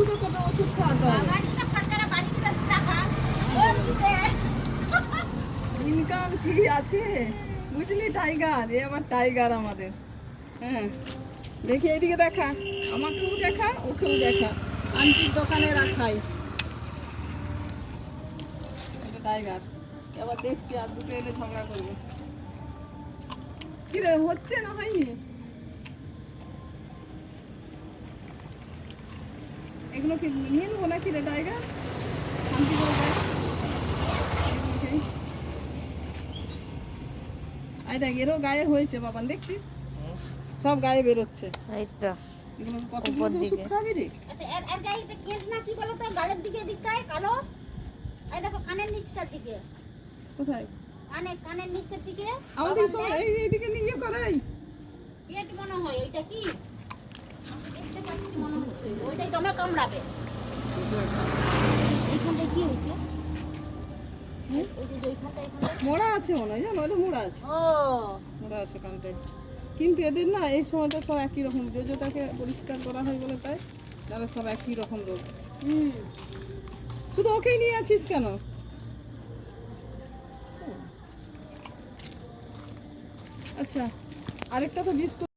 ওষুধও তোকে ওষুধ খাওয়াতে হবে। ইনকাম কি আছে বুঝলি টাইগার, এ আবার টাইগার আমাদের। হ্যাঁ দেখি এইদিকে দেখা, আমাকেও দেখা ওকেও দেখা, আন্টির দোকানে রাখাই এটা টাইগার। এবার দেখছি আর দুটো এলে ঝগড়া করবে। কিরে হচ্ছে না হয়নি? এগুলো কি নিয়ে নেবো নাকি রে টাইগার? শান্তি করে দেখ। আই দেখ এরও গায়ে হয়েছে বাবান, দেখছিস সব গায়ে বেরোচ্ছে। এই তো এগুলো কতগুলো ওষুধ খাবি রে? আচ্ছা এর গায়ে কেন না কি বলো তো, গালের দিকে দিকটায় কালো, এই দেখো কানের নিচটার দিকে, কোথায়? কানের নিচের দিকে আমাদের সব এইদিকে নিয়ে করাই। পেট মনে হয় ওইটা কি দেখতে পাচ্ছি মনে হচ্ছে ওইটাই তোমাকে কামড়াবে। এইখানটায় কি হয়েছে? ওই যে এইখানটায় মোড়া আছে মনে হয়, জানো ওটা মোড়া আছে, ও মোড়া আছে কানটায়। কিন্তু এদের না এই সময়টা সব একই রকম, জোজোটাকে পরিষ্কার করা হয় বলে তাই তারা সব একই রকম রোগ। শুধু ওকেই নিয়ে আছিস কেন? আচ্ছা আরেকটা তো বিস্কুট